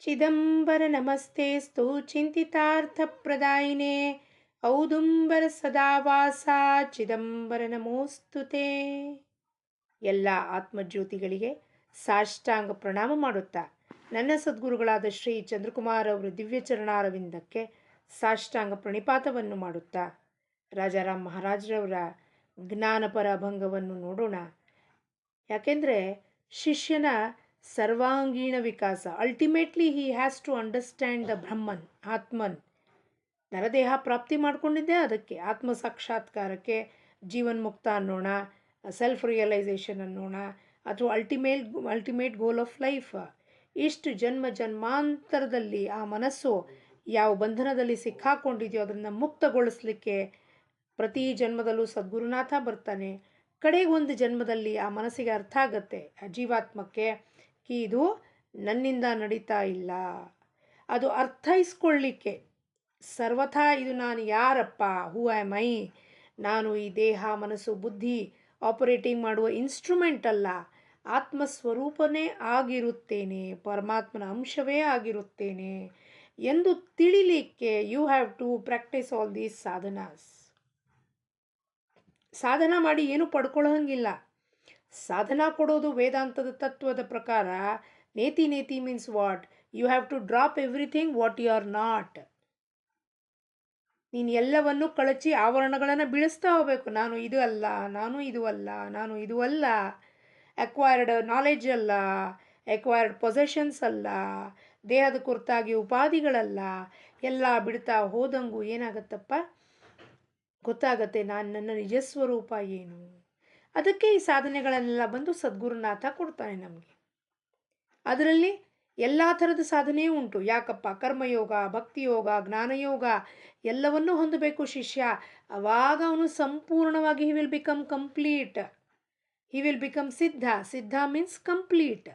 ಚಿದಂಬರ ನಮಸ್ತೆಸ್ತು ಚಿಂತಿತಾರ್ಥಪ್ರದಾಯಿನೇ ಔದುಂಬರ ಸದಾವಾಸ ಚಿದಂಬರ ನಮೋಸ್ತುತೆ. ಎಲ್ಲ ಆತ್ಮಜ್ಯೋತಿಗಳಿಗೆ ಸಾಷ್ಟಾಂಗ ಪ್ರಣಾಮ ಮಾಡುತ್ತಾ ನನ್ನ ಸದ್ಗುರುಗಳಾದ ಶ್ರೀ ಚಂದ್ರಕುಮಾರ್ ಅವರ ದಿವ್ಯ ಚರಣಾರವಿಂದಕ್ಕೆ ಸಾಷ್ಟಾಂಗ ಪ್ರಣಿಪಾತವನ್ನು ಮಾಡುತ್ತಾ ರಾಜಾರಾಮ್ ಮಹಾರಾಜರವರ ಜ್ಞಾನಪರ ಅಭಂಗವನ್ನು ನೋಡೋಣ. ಯಾಕೆಂದರೆ ಶಿಷ್ಯನ ಸರ್ವಾಂಗೀಣ ವಿಕಾಸ, ultimately he has to understand the Brahman, Atman. ನರದೇಹ ಪ್ರಾಪ್ತಿ ಮಾಡಿಕೊಂಡಿದ್ದೆ ಅದಕ್ಕೆ, ಆತ್ಮ ಸಾಕ್ಷಾತ್ಕಾರಕ್ಕೆ, ಜೀವನ್ಮುಕ್ತ ಅನ್ನೋಣ, ಸೆಲ್ಫ್ ರಿಯಲೈಸೇಷನ್ ಅನ್ನೋಣ, ಅಥವಾ ಅಲ್ಟಿಮೇಟ್ ಗೋಲ್ ಆಫ್ ಲೈಫ್. ಇಷ್ಟು ಜನ್ಮ ಜನ್ಮಾಂತರದಲ್ಲಿ ಆ ಮನಸ್ಸು ಯಾವ ಬಂಧನದಲ್ಲಿ ಸಿಕ್ಕಾಕೊಂಡಿದೆಯೋ ಅದನ್ನು ಮುಕ್ತಗೊಳಿಸ್ಲಿಕ್ಕೆ ಪ್ರತಿ ಜನ್ಮದಲ್ಲೂ ಸದ್ಗುರುನಾಥ ಬರ್ತಾನೆ. ಕಡೆಗೆ ಒಂದು ಜನ್ಮದಲ್ಲಿ ಆ ಮನಸ್ಸಿಗೆ ಅರ್ಥ ಆಗತ್ತೆ, ಆ ಜೀವಾತ್ಮಕ್ಕೆ ಇದು ನನ್ನಿಂದ ನಡೀತಾ ಇಲ್ಲ. ಅದು ಅರ್ಥೈಸ್ಕೊಳ್ಳಿಕ್ಕೆ ಸರ್ವಥಾ ಇದು ನಾನು ಯಾರಪ್ಪ, ಹೂ ಆಮ್ ಐ, ನಾನು ಈ ದೇಹ ಮನಸ್ಸು ಬುದ್ಧಿ ಆಪರೇಟಿಂಗ್ ಮಾಡುವ ಇನ್ಸ್ಟ್ರೂಮೆಂಟ್ ಅಲ್ಲ, ಆತ್ಮಸ್ವರೂಪನೇ ಆಗಿರುತ್ತೇನೆ, ಪರಮಾತ್ಮನ ಅಂಶವೇ ಆಗಿರುತ್ತೇನೆ ಎಂದು ತಿಳಿಲಿಕ್ಕೆ you have to practise all these sadhanas. ಸಾಧನ ಮಾಡಿ ಏನು ಪಡ್ಕೊಳ್ಳೋಂಗಿಲ್ಲ. ಸಾಧನ ಕೊಡೋದು ವೇದಾಂತದ ತತ್ವದ ಪ್ರಕಾರ. ನೇತಿ means what? You have to drop everything what you are not. ನೀನು ಎಲ್ಲವನ್ನು ಕಳಚಿ ಆವರಣಗಳನ್ನು ಬೀಳಿಸ್ತಾ ಹೋಗಬೇಕು. ನಾನು ಇದು ಅಲ್ಲ, ನಾನು ಇದು ಅಲ್ಲ, ನಾನು ಇದು ಅಲ್ಲ. ಅಕ್ವೈರ್ಡ್ ನಾಲೆಡ್ಜ್ ಅಲ್ಲ, ಅಕ್ವೈರ್ಡ್ ಪೊಸೆಷನ್ಸ್ ಅಲ್ಲ, ದೇಹದ ಕುರಿತಾಗಿ ಉಪಾಧಿಗಳಲ್ಲ. ಎಲ್ಲ ಬಿಡ್ತಾ ಹೋದಂಗೂ ಏನಾಗತ್ತಪ್ಪ ಗೊತ್ತಾಗತ್ತೆ, ನನ್ನ ನಿಜಸ್ವರೂಪ ಏನು. ಅದಕ್ಕೆ ಈ ಸಾಧನೆಗಳನ್ನೆಲ್ಲ ಬಂದು ಸದ್ಗುರುನಾಥ ಕೊಡ್ತಾನೆ ನಮಗೆ. ಅದರಲ್ಲಿ ಎಲ್ಲ ಥರದ ಸಾಧನೆಯೂ ಉಂಟು. ಯಾಕಪ್ಪ? ಕರ್ಮಯೋಗ, ಭಕ್ತಿಯೋಗ, ಜ್ಞಾನಯೋಗ ಎಲ್ಲವನ್ನೂ ಹೊಂದಬೇಕು ಶಿಷ್ಯ. ಆವಾಗ ಅವನು ಸಂಪೂರ್ಣವಾಗಿ he will become complete. He will become ಸಿದ್ಧ. ಸಿದ್ಧ ಮೀನ್ಸ್ ಕಂಪ್ಲೀಟ್.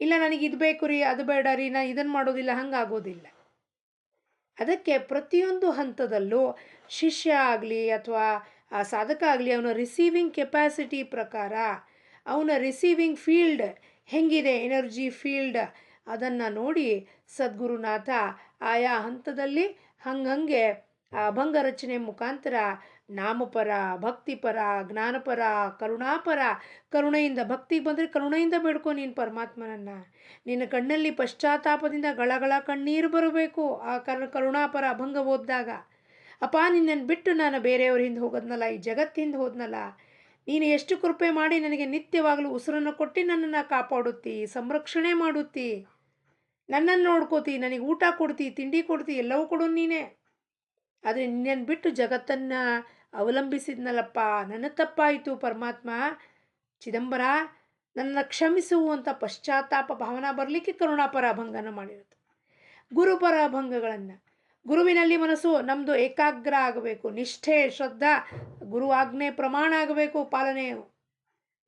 ಇಲ್ಲ ನನಗೆ ಇದು ಬೇಕು ರೀ, ಅದು ಬೇಡ ರೀ, ನಾನು ಇದನ್ನು ಮಾಡೋದಿಲ್ಲ, ಹಂಗಾಗೋದಿಲ್ಲ. ಅದಕ್ಕೆ ಪ್ರತಿಯೊಂದು ಹಂತದಲ್ಲೂ ಶಿಷ್ಯ ಆಗಲಿ ಅಥವಾ ಆ ಸಾಧಕ ಆಗಲಿ ಅವನ ರಿಸೀವಿಂಗ್ ಕೆಪಾಸಿಟಿ ಪ್ರಕಾರ, ಅವನ ರಿಸೀವಿಂಗ್ ಫೀಲ್ಡ್ ಹೆಂಗಿದೆ, ಎನರ್ಜಿ ಫೀಲ್ಡ್, ಅದನ್ನು ನೋಡಿ ಸದ್ಗುರುನಾಥ ಆಯಾ ಹಂತದಲ್ಲಿ ಹಂಗೆ ಆ ಅಭಂಗ ರಚನೆ ಮುಖಾಂತರ ನಾಮಪರ, ಭಕ್ತಿಪರ, ಜ್ಞಾನಪರ, ಕರುಣಾಪರ. ಕರುಣೆಯಿಂದ ಭಕ್ತಿಗೆ ಬಂದರೆ ಕರುಣೆಯಿಂದ ಬೇಡ್ಕೊ ನೀನು ಪರಮಾತ್ಮನನ್ನು. ನಿನ್ನ ಕಣ್ಣಲ್ಲಿ ಪಶ್ಚಾತ್ತಾಪದಿಂದ ಗಳಗಳ ಕಣ್ಣೀರು ಬರಬೇಕು ಆ ಕರುಣಾಪರ ಅಭಂಗ ಓದಿದಾಗ. ಅಪ್ಪ ನಿನ್ನನ್ನು ಬಿಟ್ಟು ನಾನು ಬೇರೆಯವ್ರ ಹಿಂದೆ ಹೋಗೋದ್ನಲ್ಲ, ಈ ಜಗತ್ತಿಂದ ಹೋದ್ನಲ್ಲ, ನೀನು ಎಷ್ಟು ಕೃಪೆ ಮಾಡಿ ನನಗೆ ನಿತ್ಯವಾಗಲೂ ಉಸಿರನ್ನು ಕೊಟ್ಟು ನನ್ನನ್ನು ಕಾಪಾಡುತ್ತಿ, ಸಂರಕ್ಷಣೆ ಮಾಡುತ್ತಿ, ನನ್ನನ್ನು ನೋಡ್ಕೋತಿ, ನನಗೆ ಊಟ ಕೊಡ್ತಿ, ತಿಂಡಿ ಕೊಡ್ತಿ, ಎಲ್ಲವೂ ಕೊಡು ನೀನೇ. ಆದರೆ ನಿನ್ನನ್ನು ಬಿಟ್ಟು ಜಗತ್ತನ್ನು ಅವಲಂಬಿಸಿದ್ನಲ್ಲಪ್ಪ, ನನ್ನ ತಪ್ಪಾಯಿತು ಪರಮಾತ್ಮ, ಚಿದಂಬರ ನನ್ನ ಕ್ಷಮಿಸು ಅಂತ ಪಶ್ಚಾತ್ತಾಪ ಭಾವನಾ ಬರಲಿಕ್ಕೆ ಕರುಣಾಪರ ಅಭಂಗನ ಮಾಡಿರುತ್ತೆ. ಗುರುಪರ ಅಭಂಗಗಳನ್ನು, ಗುರುವಿನಲ್ಲಿ ಮನಸ್ಸು ನಮ್ಮದು ಏಕಾಗ್ರ ಆಗಬೇಕು, ನಿಷ್ಠೆ, ಶ್ರದ್ಧಾ, ಗುರು ಆಜ್ಞೆ ಪ್ರಮಾಣ ಆಗಬೇಕು ಪಾಲನೆ.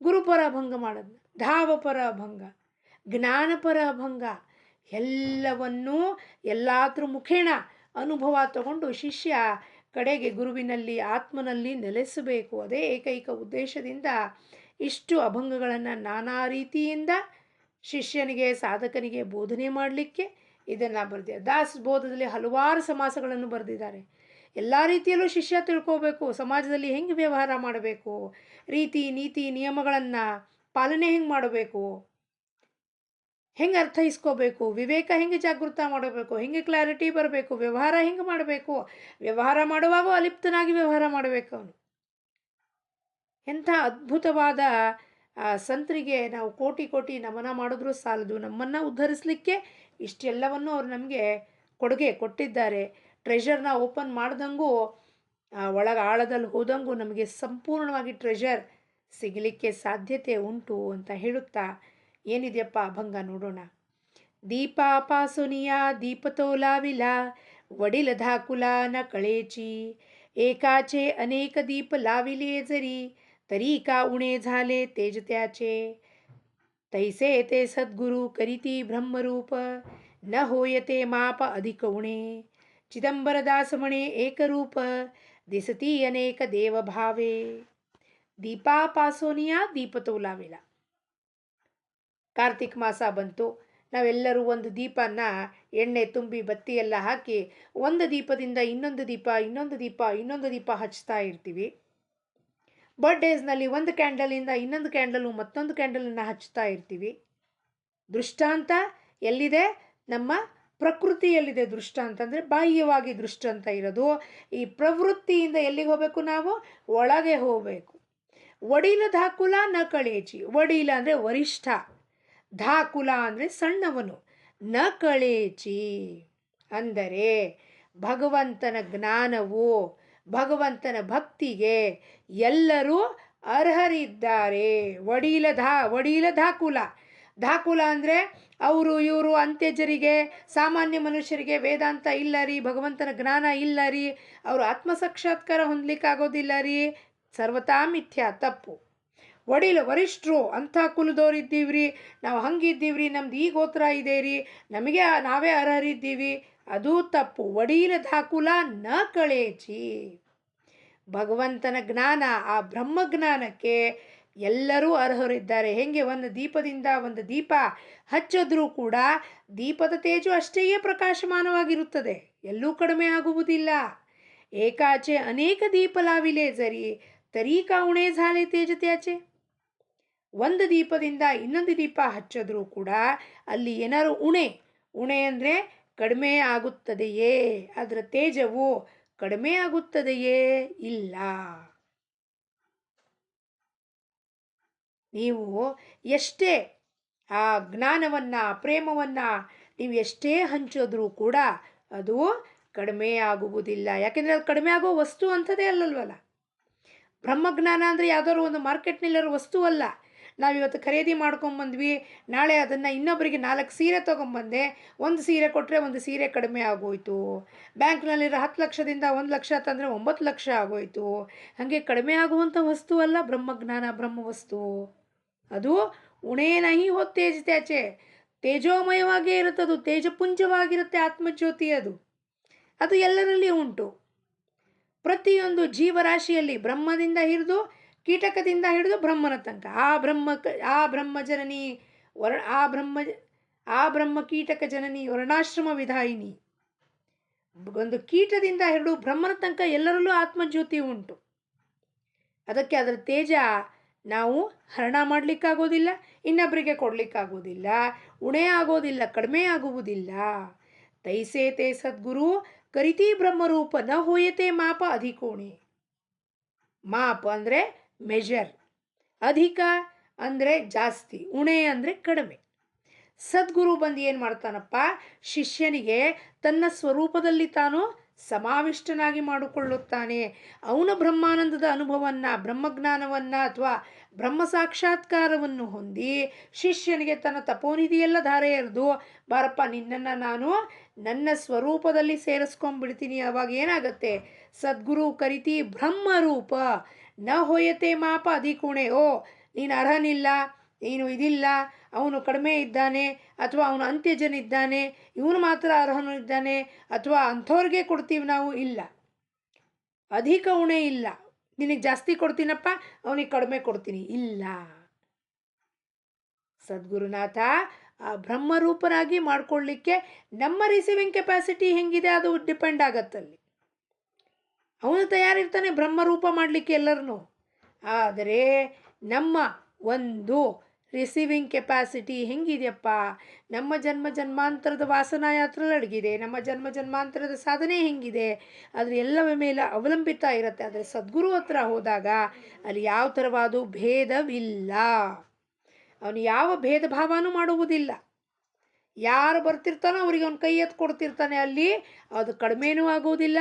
ಗುರುಪರ ಅಭಂಗ ಮಾಡೋದು, ಧಾವಪರ ಅಭಂಗ, ಜ್ಞಾನಪರ ಅಭಂಗ, ಎಲ್ಲವನ್ನೂ ಎಲ್ಲಾದ್ರ ಮುಖೇಣ ಅನುಭವ ತಗೊಂಡು ಶಿಷ್ಯ ಕಡೆಗೆ ಗುರುವಿನಲ್ಲಿ ಆತ್ಮನಲ್ಲಿ ನೆಲೆಸಬೇಕು. ಅದೇ ಏಕೈಕ ಉದ್ದೇಶದಿಂದ ಇಷ್ಟು ಅಭಂಗಗಳನ್ನು ನಾನಾ ರೀತಿಯಿಂದ ಶಿಷ್ಯನಿಗೆ ಸಾಧಕನಿಗೆ ಬೋಧನೆ ಮಾಡಲಿಕ್ಕೆ ಇದನ್ನು ಬರೆದಿದ್ದಾರೆ. ದಾಸಬೋಧದಲ್ಲಿ ಹಲವಾರು ಸಮಾಸಗಳನ್ನು ಬರೆದಿದ್ದಾರೆ. ಎಲ್ಲ ರೀತಿಯಲ್ಲೂ ಶಿಷ್ಯ ತಿಳ್ಕೋಬೇಕು, ಸಮಾಜದಲ್ಲಿ ಹೆಂಗೆ ವ್ಯವಹಾರ ಮಾಡಬೇಕು, ರೀತಿ ನೀತಿ ನಿಯಮಗಳನ್ನು ಪಾಲನೆ ಹೆಂಗೆ ಮಾಡಬೇಕು, ಹೆಂಗೆ ಅರ್ಥೈಸ್ಕೋಬೇಕು, ವಿವೇಕ ಹೆಂಗೆ ಜಾಗೃತ ಮಾಡಬೇಕು, ಹೆಂಗೆ ಕ್ಲಾರಿಟಿ ಬರಬೇಕು, ವ್ಯವಹಾರ ಹೆಂಗೆ ಮಾಡಬೇಕು, ವ್ಯವಹಾರ ಮಾಡುವಾಗ ಅಲಿಪ್ತನಾಗಿ ವ್ಯವಹಾರ ಮಾಡಬೇಕು ಅವನು. ಎಂಥ ಅದ್ಭುತವಾದ ಸಂತರಿಗೆ ನಾವು ಕೋಟಿ ಕೋಟಿ ನಮನ ಮಾಡಿದ್ರೂ ಸಾಲದು. ನಮ್ಮನ್ನು ಉದ್ಧರಿಸಲಿಕ್ಕೆ ಇಷ್ಟೆಲ್ಲವನ್ನು ಅವರು ನಮಗೆ ಕೊಡುಗೆ ಕೊಟ್ಟಿದ್ದಾರೆ. ಟ್ರೆಷರ್ನ ಓಪನ್ ಮಾಡ್ದಂಗೂ ಒಳಗೆ ಆಳದಲ್ಲಿ ಹೋದಂಗೂ ನಮಗೆ ಸಂಪೂರ್ಣವಾಗಿ ಟ್ರೆಷರ್ ಸಿಗಲಿಕ್ಕೆ ಸಾಧ್ಯತೆ ಉಂಟು ಅಂತ ಹೇಳುತ್ತಾ ಏನಿದೆಯಪ್ಪ ಅಭಂಗ ನೋಡೋಣ. ದೀಪಾಪಾಸುನಿಯ ದೀಪತೋಲಾವಿಲ वडील धाकुला न कळेची एकाचे अनेक दीप लाविले जरी तरी का उणे झाले तेज त्याचे तैसे ते सद्गुरु करीती ब्रह्मरूप न होयते माप अधिक उणे चिदंबरदास म्हणे एकरूप दिसती अनेक देवभावे ದೀಪಾಪಾಸೋನಿಯ ದೀಪ ತೋಲಾವಿಲ್ಲ. ಕಾರ್ತಿಕ್ ಮಾಸ ಬಂತು. ನಾವೆಲ್ಲರೂ ಒಂದು ದೀಪನ ಎಣ್ಣೆ ತುಂಬಿ ಬತ್ತಿ ಎಲ್ಲ ಹಾಕಿ ಒಂದು ದೀಪದಿಂದ ಇನ್ನೊಂದು ದೀಪ ಇನ್ನೊಂದು ದೀಪ ಇನ್ನೊಂದು ದೀಪ ಹಚ್ತಾ ಇರ್ತೀವಿ. ಬರ್ಡೇಸ್ನಲ್ಲಿ ಒಂದು ಕ್ಯಾಂಡಲಿಂದ ಇನ್ನೊಂದು ಕ್ಯಾಂಡಲು ಮತ್ತೊಂದು ಕ್ಯಾಂಡಲನ್ನು ಹಚ್ತಾ ಇರ್ತೀವಿ. ದೃಷ್ಟಾಂತ ಎಲ್ಲಿದೆ? ನಮ್ಮ ಪ್ರಕೃತಿಯಲ್ಲಿದೆ ದೃಷ್ಟಾಂತ. ಅಂದರೆ ಬಾಹ್ಯವಾಗಿ ದೃಷ್ಟಾಂತ ಇರೋದು. ಈ ಪ್ರವೃತ್ತಿಯಿಂದ ಎಲ್ಲಿಗೆ ಹೋಗಬೇಕು? ನಾವು ಒಳಗೆ ಹೋಗಬೇಕು. ವಡೀಲ ಧಾಕುಲ ನ ಕಳೇಚಿ. ವಡೀಲ ಅಂದರೆ ವರಿಷ್ಠ, ಧಾಕುಲ ಅಂದರೆ ಸಣ್ಣವನು, ನ ಕಳೇಚಿ ಅಂದರೆ ಭಗವಂತನ ಜ್ಞಾನವು, ಭಗವಂತನ ಭಕ್ತಿಗೆ ಎಲ್ಲರೂ ಅರ್ಹರಿದ್ದಾರೆ. ವಡೀಲ ಧಾಕುಲ. ಧಾಕುಲ ಅಂದರೆ ಅವರು ಇವರು ಅಂತ್ಯಜರಿಗೆ, ಸಾಮಾನ್ಯ ಮನುಷ್ಯರಿಗೆ ವೇದಾಂತ ಇಲ್ಲ ರೀ, ಭಗವಂತನ ಜ್ಞಾನ ಇಲ್ಲ ರೀ, ಅವರು ಆತ್ಮಸಾಕ್ಷಾತ್ಕಾರ ಹೊಂದಲಿಕ್ಕಾಗೋದಿಲ್ಲ ರೀ, ಸರ್ವತಾ ಮಿಥ್ಯ, ತಪ್ಪು. ವರಿಷ್ಠರು ಅಂಥ ಕುಲದವ್ರಿದ್ದೀವ್ರಿ, ನಾವು ಹಂಗಿದ್ದೀವ್ರಿ, ನಮ್ದು ಈ ಗೋತ್ರ ಇದೆ ರೀ, ನಮಗೆ ನಾವೇ ಅರ್ಹರಿದ್ದೀವಿ, ಅದು ತಪ್ಪು. ವಡೀಲ ಧಾಕುಲ ನ ಕಳೇಚಿ. ಭಗವಂತನ ಜ್ಞಾನ, ಆ ಬ್ರಹ್ಮಜ್ಞಾನಕ್ಕೆ ಎಲ್ಲರೂ ಅರ್ಹರಿದ್ದಾರೆ. ಹೆಂಗೆ ಒಂದು ದೀಪದಿಂದ ಒಂದು ದೀಪ ಹಚ್ಚಿದ್ರೂ ಕೂಡ ದೀಪದ ತೇಜು ಅಷ್ಟೇ ಪ್ರಕಾಶಮಾನವಾಗಿರುತ್ತದೆ, ಎಲ್ಲೂ ಕಡಿಮೆ ಆಗುವುದಿಲ್ಲ. ಏಕಾಚೆ ಅನೇಕ ದೀಪ ಲಾವಿಲೆ ಜರಿ ತರೀಕ ಉಣೆ ಝಾಲೆ ತೇಜ ತ್ಯಾಚೆ. ಒಂದು ದೀಪದಿಂದ ಇನ್ನೊಂದು ದೀಪ ಹಚ್ಚಿದ್ರೂ ಕೂಡ ಅಲ್ಲಿ ಏನಾರು ಉಣೆ ಅಂದರೆ ಕಡಿಮೆ ಆಗುತ್ತದೆಯೇ? ಅದರ ತೇಜವು ಕಡಿಮೆ ಆಗುತ್ತದೆಯೇ? ಇಲ್ಲ. ನೀವು ಎಷ್ಟೇ ಆ ಜ್ಞಾನವನ್ನು, ಪ್ರೇಮವನ್ನು ನೀವು ಎಷ್ಟೇ ಹಂಚೋದ್ರೂ ಕೂಡ ಅದು ಕಡಿಮೆ ಆಗುವುದಿಲ್ಲ. ಯಾಕೆಂದರೆ ಅದು ಕಡಿಮೆ ಆಗೋ ವಸ್ತು ಅಂಥದ್ದೇ ಅಲ್ಲಲ್ವಲ್ಲ. ಬ್ರಹ್ಮಜ್ಞಾನ ಅಂದರೆ ಯಾವುದಾದ್ರು ಒಂದು ಮಾರ್ಕೆಟ್ನಲ್ಲಿರೋ ವಸ್ತು ಅಲ್ಲ. ನಾವಿವತ್ತು ಖರೀದಿ ಮಾಡ್ಕೊಂಬಂದ್ವಿ, ನಾಳೆ ಅದನ್ನು ಇನ್ನೊಬ್ಬರಿಗೆ 4 ಸೀರೆ ತೊಗೊಂಬಂದೆ, ಒಂದು ಸೀರೆ ಕೊಟ್ಟರೆ ಒಂದು ಸೀರೆ ಕಡಿಮೆ ಆಗೋಯ್ತು. ಬ್ಯಾಂಕ್ನಲ್ಲಿರೋ 10 ಲಕ್ಷದಿಂದ 1 ಲಕ್ಷ ತಂದರೆ 9 ಲಕ್ಷ ಆಗೋಯ್ತು. ಹಾಗೆ ಕಡಿಮೆ ಆಗುವಂಥ ವಸ್ತು ಅಲ್ಲ ಬ್ರಹ್ಮಜ್ಞಾನ, ಬ್ರಹ್ಮವಸ್ತು. ಅದು ಉಣೇ ನಹಿ ಹೋ ತೇಜ ತ್ಯಾಚೆ. ತೇಜೋಮಯವಾಗೇ ಇರುತ್ತೆ, ಅದು ತೇಜಪುಂಜವಾಗಿರುತ್ತೆ, ಆತ್ಮಜ್ಯೋತಿ ಅದು. ಅದು ಎಲ್ಲರಲ್ಲಿ ಉಂಟು. ಪ್ರತಿಯೊಂದು ಜೀವರಾಶಿಯಲ್ಲಿ ಬ್ರಹ್ಮದಿಂದ ಹಿಡಿದು ಕೀಟಕದಿಂದ ಹಿಡಿದು ಬ್ರಹ್ಮನ ತನಕ ಆ ಬ್ರಹ್ಮ ಕೀಟಕ ಜನನಿ ವರ್ಣಾಶ್ರಮ ವಿಧಾಯಿನಿ. ಒಂದು ಕೀಟದಿಂದ ಹಿಡಿದು ಬ್ರಹ್ಮನ ತನಕ ಎಲ್ಲರಲ್ಲೂ ಆತ್ಮಜ್ಯೋತಿ ಉಂಟು. ಅದಕ್ಕೆ ಅದರ ತೇಜ ನಾವು ಹರಣ ಮಾಡಲಿಕ್ಕಾಗೋದಿಲ್ಲ, ಇನ್ನೊಬ್ಬರಿಗೆ ಕೊಡಲಿಕ್ಕಾಗೋದಿಲ್ಲ, ಉಣೆ ಆಗೋದಿಲ್ಲ, ಕಡಿಮೆ ಆಗುವುದಿಲ್ಲ. ತೈಸೇ ತೇ ಸದ್ಗುರು ಕರಿತಿ ಬ್ರಹ್ಮರೂಪ ನ ಹೋಯತೆ ಮಾಪ ಅಧಿಕೋಣೆ. ಮಾಪ ಅಂದರೆ ಮೆಜರ್, ಅಧಿಕ ಅಂದರೆ ಜಾಸ್ತಿ, ಉಣೆ ಅಂದರೆ ಕಡಿಮೆ. ಸದ್ಗುರು ಬಂದು ಏನು ಮಾಡ್ತಾನಪ್ಪ? ಶಿಷ್ಯನಿಗೆ ತನ್ನ ಸ್ವರೂಪದಲ್ಲಿ ತಾನು ಸಮಾವಿಷ್ಟನಾಗಿ ಮಾಡಿಕೊಳ್ಳುತ್ತಾನೆ. ಅವನ ಬ್ರಹ್ಮಾನಂದದ ಅನುಭವವನ್ನು, ಬ್ರಹ್ಮಜ್ಞಾನವನ್ನು ಅಥವಾ ಬ್ರಹ್ಮ ಸಾಕ್ಷಾತ್ಕಾರವನ್ನು ಹೊಂದಿ ಶಿಷ್ಯನಿಗೆ ತನ್ನ ತಪೋನಿಧಿಯೆಲ್ಲ ಧಾರೆ ಎರೆದು, ಬಾರಪ್ಪ ನಿನ್ನನ್ನು ನಾನು ನನ್ನ ಸ್ವರೂಪದಲ್ಲಿ ಸೇರಿಸ್ಕೊಂಡ್ಬಿಡ್ತೀನಿ. ಅವಾಗ ಏನಾಗತ್ತೆ? ಸದ್ಗುರು ಕರಿತಿ ಬ್ರಹ್ಮರೂಪ ನ ಹೊಯತೆ ಮಾಪ ಅಧಿಕುಣೆ. ಓ, ನೀನು ಅರ್ಹನಿಲ್ಲ, ನೀನು ಇದಿಲ್ಲ, ಅವನು ಕಡಿಮೆ ಇದ್ದಾನೆ, ಅಥವಾ ಅವನು ಅಂತ್ಯಜನಿದ್ದಾನೆ, ಇವನು ಮಾತ್ರ ಅರ್ಹನು ಇದ್ದಾನೆ, ಅಥವಾ ಅಂಥವ್ರಿಗೆ ಕೊಡ್ತೀವಿ ನಾವು, ಇಲ್ಲ. ಅಧಿಕ ಉಣೆ ಇಲ್ಲ, ನಿನಗೆ ಜಾಸ್ತಿ ಕೊಡ್ತೀನಪ್ಪ, ಅವನಿಗೆ ಕಡಿಮೆ ಕೊಡ್ತೀನಿ, ಇಲ್ಲ. ಸದ್ಗುರುನಾಥ ಆ ಬ್ರಹ್ಮರೂಪರಾಗಿ ಮಾಡ್ಕೊಳ್ಳಿಕ್ಕೆ ನಮ್ಮ ರಿಸೀವಿಂಗ್ ಕೆಪಾಸಿಟಿ ಹೆಂಗಿದೆ ಅದು ಡಿಪೆಂಡ್ ಆಗತ್ತಲ್ಲಿ. ಅವನು ತಯಾರಿರ್ತಾನೆ ಬ್ರಹ್ಮರೂಪ ಮಾಡಲಿಕ್ಕೆ ಎಲ್ಲರನ್ನೂ. ಆದರೆ ನಮ್ಮ ಒಂದು ರಿಸೀವಿಂಗ್ ಕೆಪಾಸಿಟಿ ಹೆಂಗಿದೆಯಪ್ಪ? ನಮ್ಮ ಜನ್ಮ ಜನ್ಮಾಂತರದ ವಾಸನಾ ಯಾತ್ರೆಯಲ್ಲಿ ಅಡಗಿದೆ, ನಮ್ಮ ಜನ್ಮ ಜನ್ಮಾಂತರದ ಸಾಧನೆ ಹೆಂಗಿದೆ, ಅದ್ರ ಎಲ್ಲವ ಮೇಲೆ ಅವಲಂಬಿತ ಇರುತ್ತೆ. ಆದರೆ ಸದ್ಗುರು ಹತ್ರ ಹೋದಾಗ ಅಲ್ಲಿ ಯಾವ ಥರವಾದ ಭೇದವಿಲ್ಲ. ಅವನು ಯಾವ ಭೇದ ಭಾವನೂ ಮಾಡುವುದಿಲ್ಲ. ಯಾರು ಬರ್ತಿರ್ತಾನೋ ಅವರಿಗೆ ಅವ್ನು ಕೈ ಎತ್ತು ಕೊಡ್ತಿರ್ತಾನೆ. ಅಲ್ಲಿ ಅದು ಕಡಿಮೆನೂ ಆಗುವುದಿಲ್ಲ,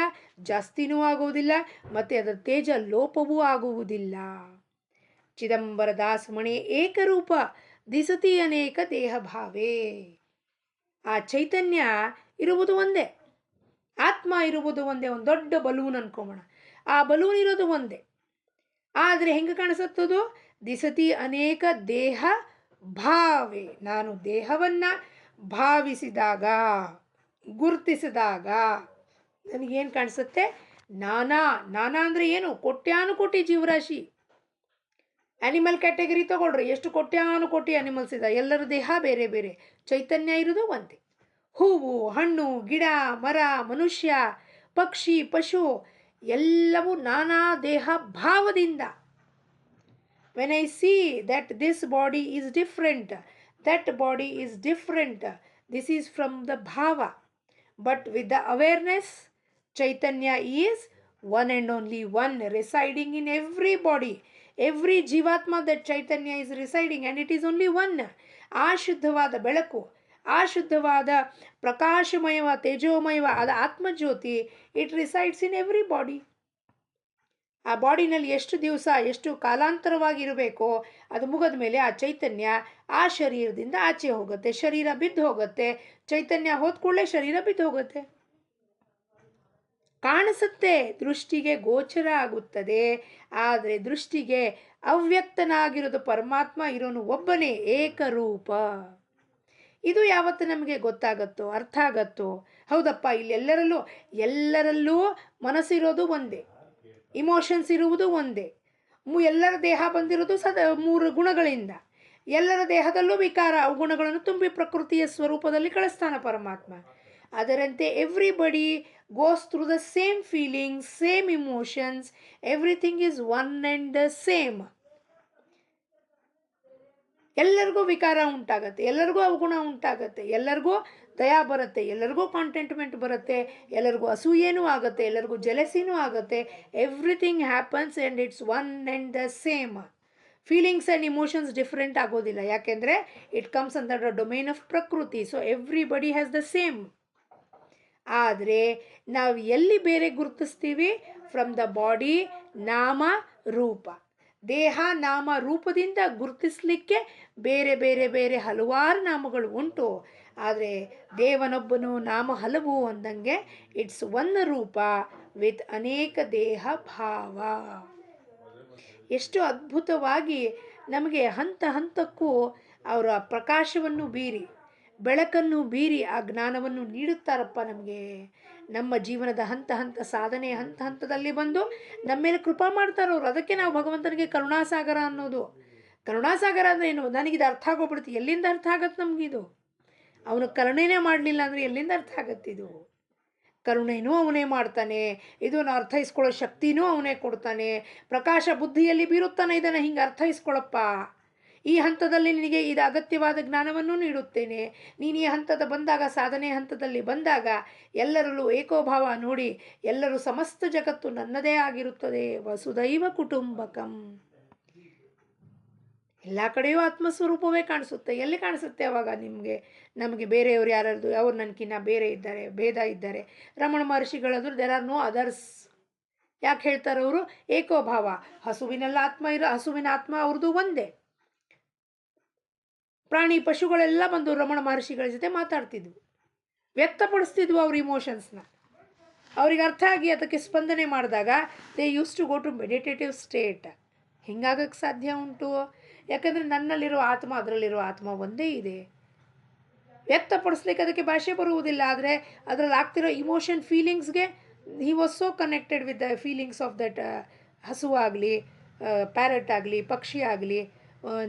ಜಾಸ್ತಿನೂ ಆಗುವುದಿಲ್ಲ, ಮತ್ತು ಅದರ ತೇಜ ಲೋಪವೂ ಆಗುವುದಿಲ್ಲ. ಚಿದಂಬರ ದಾಸಮಣಿ ಏಕರೂಪ ದಿಸತಿ ಅನೇಕ ದೇಹ ಭಾವೇ. ಆ ಚೈತನ್ಯ ಇರುವುದು ಒಂದೇ, ಆತ್ಮ ಇರುವುದು ಒಂದೇ. ಒಂದು ದೊಡ್ಡ ಬಲೂನ್ ಅನ್ಕೊಂಬೋಣ, ಆ ಬಲೂನ್ ಇರೋದು ಒಂದೇ, ಆದರೆ ಹೆಂಗೆ ಕಾಣಿಸುತ್ತದು? ದಿಸತಿ ಅನೇಕ ದೇಹ ಭಾವೇ. ನಾನು ದೇಹವನ್ನು ಭಾವಿಸಿದಾಗ, ಗುರುತಿಸಿದಾಗ ನನಗೇನು ಕಾಣಿಸುತ್ತೆ? ನಾನಾ. ನಾನಾ ಅಂದರೆ ಏನು? ಕೋಟ್ಯಾನುಕೋಟಿ ಜೀವರಾಶಿ. ಆ್ಯನಿಮಲ್ ಕ್ಯಾಟಗರಿ ತೊಗೊಳ್ರಿ, ಎಷ್ಟು ಕೋಟಿ ಆ್ಯನಿಮಲ್ಸ್ ಇದೆ, ಎಲ್ಲರ ದೇಹ ಬೇರೆ ಬೇರೆ, ಚೈತನ್ಯ ಇರೋದು ಒಂದೇ. ಹೂವು, ಹಣ್ಣು, ಗಿಡ, ಮರ, ಮನುಷ್ಯ, ಪಕ್ಷಿ, ಪಶು ಎಲ್ಲವೂ ನಾನಾ ದೇಹ ಭಾವದಿಂದ. When I see that this body is different, that body is different, this is from the bhava. But with the awareness, Chaitanya is one and only one, residing in every body. Every jivatma that Chaitanya is residing, and it is only one. ಆ ಶುದ್ಧವಾದ ಬೆಳಕು, ಆ ಶುದ್ಧವಾದ ಪ್ರಕಾಶಮಯವ ತೇಜೋಮಯವ ಆದ ಆತ್ಮಜ್ಯೋತಿ, it resides in every body. ಆ ಬಾಡಿನಲ್ಲಿ ಎಷ್ಟು ದಿವಸ ಎಷ್ಟು ಕಾಲಾಂತರವಾಗಿರಬೇಕೋ ಅದು ಮುಗಿದ ಮೇಲೆ ಆ ಚೈತನ್ಯ ಆ ಶರೀರದಿಂದ ಆಚೆ ಹೋಗುತ್ತೆ. ಶರೀರ ಬಿದ್ದು ಹೋಗುತ್ತೆ, ಚೈತನ್ಯ ಹೋದ ಕೂಡಲೇ ಶರೀರ ಬಿದ್ದು ಹೋಗುತ್ತೆ. ಕಾಣಿಸುತ್ತೆ, ದೃಷ್ಟಿಗೆ ಗೋಚರ ಆಗುತ್ತದೆ, ಆದರೆ ದೃಷ್ಟಿಗೆ ಅವ್ಯಕ್ತನಾಗಿರೋದು ಪರಮಾತ್ಮ ಇರೋನು ಒಬ್ಬನೇ, ಏಕರೂಪ. ಇದು ಯಾವತ್ತು ನಮಗೆ ಗೊತ್ತಾಗತ್ತೋ, ಅರ್ಥ ಆಗತ್ತೋ, ಹೌದಪ್ಪ ಇಲ್ಲಿ ಎಲ್ಲರಲ್ಲೂ ಮನಸ್ಸಿರೋದು ಒಂದೇ, ಇಮೋಷನ್ಸ್ ಇರುವುದು ಒಂದೇ, ಎಲ್ಲರ ದೇಹ ಬಂದಿರೋದು ಮೂರು ಗುಣಗಳಿಂದ, ಎಲ್ಲರ ದೇಹದಲ್ಲೂ ವಿಕಾರ ಗುಣಗಳನ್ನು ತುಂಬಿ ಪ್ರಕೃತಿಯ ಸ್ವರೂಪದಲ್ಲಿ ಕಳಿಸ್ತಾನೆ ಪರಮಾತ್ಮ. ಅದರಂತೆ everybody goes through the same feelings, same emotions, everything is one and the same. ಎಲ್ಲರಿಗೂ ವಿಕಾರ ಉಂಟಾಗತ್ತೆ, ಎಲ್ಲರಿಗೂ ಅವಗುಣ ಉಂಟಾಗತ್ತೆ, ಎಲ್ಲರಿಗೂ ದಯಾ ಬರುತ್ತೆ, ಎಲ್ಲರಿಗೂ ಕಾಂಟೆಂಟ್ಮೆಂಟ್ ಬರುತ್ತೆ, ಎಲ್ಲರಿಗೂ ಅಸೂಯೇನೂ ಆಗುತ್ತೆ, ಎಲ್ಲರಿಗೂ ಜೆಲಸಿನೂ ಆಗುತ್ತೆ. Everything happens and it's one and the same. Feelings and emotions different ಆಗೋದಿಲ್ಲ, ಯಾಕೆಂದರೆ it comes under the domain of prakriti. So everybody has the same. ಆದರೆ ನಾವು ಎಲ್ಲಿ ಬೇರೆ ಗುರುತಿಸ್ತೀವಿ? ಫ್ರಮ್ ದ ಬಾಡಿ, ನಾಮ ರೂಪ. ದೇಹ ನಾಮ ರೂಪದಿಂದ ಗುರುತಿಸಲಿಕ್ಕೆ ಬೇರೆ ಬೇರೆ ಬೇರೆ ಹಲವಾರು ನಾಮಗಳು ಉಂಟು. ಆದರೆ ದೇವನೊಬ್ಬನು ನಾಮ ಹಲವು ಅಂದಂಗೆ ಇಟ್ಸ್ ಒಂದು ರೂಪ ವಿತ್ ಅನೇಕ ದೇಹ ಭಾವ. ಎಷ್ಟು ಅದ್ಭುತವಾಗಿ ನಮಗೆ ಹಂತ ಹಂತಕ್ಕೂ ಅವರ ಪ್ರಕಾಶವನ್ನು ಬೀರಿ, ಬೆಳಕನ್ನು ಬೀರಿ ಆ ಜ್ಞಾನವನ್ನು ನೀಡುತ್ತಾರಪ್ಪ ನಮಗೆ. ನಮ್ಮ ಜೀವನದ ಹಂತ ಹಂತ ಸಾಧನೆ ಹಂತ ಹಂತದಲ್ಲಿ ಬಂದು ನಮ್ಮ ಮೇಲೆ ಕೃಪಾ ಮಾಡ್ತಾರವ್ರು. ಅದಕ್ಕೆ ನಾವು ಭಗವಂತನಿಗೆ ಕರುಣಾಸಾಗರ ಅನ್ನೋದು. ಕರುಣಾಸಾಗರ ಅಂದರೆ ಏನು? ನನಗಿದು ಅರ್ಥ ಆಗೋಗ್ಬಿಡ್ತು. ಎಲ್ಲಿಂದ ಅರ್ಥ ಆಗತ್ತೆ ನಮಗಿದು? ಅವನು ಕರುಣೆನೇ ಮಾಡಲಿಲ್ಲ ಅಂದರೆ ಎಲ್ಲಿಂದ ಅರ್ಥ ಆಗತ್ತಿದು? ಕರುಣೆನೂ ಅವನೇ ಮಾಡ್ತಾನೆ, ಇದನ್ನು ಅರ್ಥೈಸ್ಕೊಳ್ಳೋ ಶಕ್ತಿನೂ ಅವನೇ ಕೊಡ್ತಾನೆ, ಪ್ರಕಾಶ ಬುದ್ಧಿಯಲ್ಲಿ ಬೀರುತ್ತಾನೆ. ಇದನ್ನು ಹಿಂಗೆ ಅರ್ಥೈಸ್ಕೊಳ್ಳಪ್ಪ, ಈ ಹಂತದಲ್ಲಿ ನಿನಗೆ ಇದು ಅಗತ್ಯವಾದ ಜ್ಞಾನವನ್ನು ನೀಡುತ್ತೇನೆ. ನೀನು ಈ ಹಂತದ ಬಂದಾಗ, ಸಾಧನೆ ಹಂತದಲ್ಲಿ ಬಂದಾಗ ಎಲ್ಲರಲ್ಲೂ ಏಕೋಭಾವ ನೋಡಿ, ಎಲ್ಲರೂ ಸಮಸ್ತ ಜಗತ್ತು ನನ್ನದೇ ಆಗಿರುತ್ತದೆ. ವಸುದೈವ ಕುಟುಂಬಕಂ. ಎಲ್ಲ ಕಡೆಯೂ ಆತ್ಮಸ್ವರೂಪವೇ ಕಾಣಿಸುತ್ತೆ. ಎಲ್ಲಿ ಕಾಣಿಸುತ್ತೆ ಅವಾಗ ನಮಗೆ ಬೇರೆಯವರು ಯಾರಾದ್ರು ಅವ್ರು ನನಗಿನ್ನ ಬೇರೆ ಇದ್ದಾರೆ, ಭೇದ ಇದ್ದಾರೆ. ರಮಣ ಮಹರ್ಷಿಗಳಾದ್ರು ದೇರ್ ಆರ್ ನೋ ಅದರ್ಸ್. ಯಾಕೆ ಹೇಳ್ತಾರೆ ಅವರು? ಏಕೋಭಾವ. ಹಸುವಿನಲ್ಲಿ ಆತ್ಮ ಹಸುವಿನ ಆತ್ಮ ಅವ್ರದ್ದು ಒಂದೇ. ಪ್ರಾಣಿ ಪಶುಗಳೆಲ್ಲ ಬಂದು ರಮಣ ಮಹರ್ಷಿಗಳ ಜೊತೆ ಮಾತಾಡ್ತಿದ್ವು, ವ್ಯಕ್ತಪಡಿಸ್ತಿದ್ವು ಅವ್ರ ಇಮೋಷನ್ಸ್ನ. ಅವ್ರಿಗೆ ಅರ್ಥ ಆಗಿ ಅದಕ್ಕೆ ಸ್ಪಂದನೆ ಮಾಡಿದಾಗ they used to go to meditative state. ಹಿಂಗಾಗಕ್ಕೆ ಸಾಧ್ಯ ಉಂಟು? ಯಾಕಂದರೆ ನನ್ನಲ್ಲಿರೋ ಆತ್ಮ ಅದರಲ್ಲಿರೋ ಆತ್ಮ ಒಂದೇ ಇದೆ. ವ್ಯಕ್ತಪಡಿಸ್ಲಿಕ್ಕೆ ಅದಕ್ಕೆ ಭಾಷೆ ಬರುವುದಿಲ್ಲ, ಆದರೆ ಅದರಲ್ಲಿ ಆಗ್ತಿರೋ ಇಮೋಷನ್ ಫೀಲಿಂಗ್ಸ್ಗೆ he was so connected with the feelings of that ಹಸುವಾಗಲಿ, ಪ್ಯಾರೆಟ್ ಆಗಲಿ, ಪಕ್ಷಿ ಆಗಲಿ,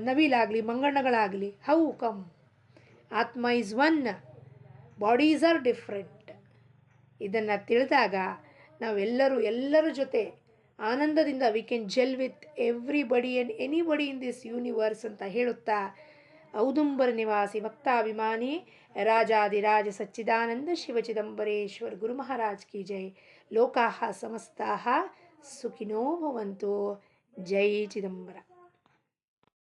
ನವಿಲಾಗಲಿ, ಮಂಗಣ್ಣಗಳಾಗಲಿ. How come? Atma is one, bodies are different. ಇದನ್ನು ತಿಳಿದಾಗ ಎಲ್ಲರ ಜೊತೆ ಆನಂದದಿಂದ we can gel with everybody and anybody in this universe ಅಂತ ಹೇಳುತ್ತಾ, ಔದುಂಬರ ನಿವಾಸಿ ಭಕ್ತಾಭಿಮಾನಿ ರಾಜಾದಿರಾಜ ಸಚ್ಚಿದಾನಂದ ಶಿವಚಿದಂಬರೇಶ್ವರ ಗುರು ಮಹಾರಾಜ್ ಕಿ ಜೈ. ಲೋಕಾಃ ಸಮಸ್ತಾಃ ಸುಖಿನೋ ಭವಂತು. ಜೈ ಚಿದಂಬರ.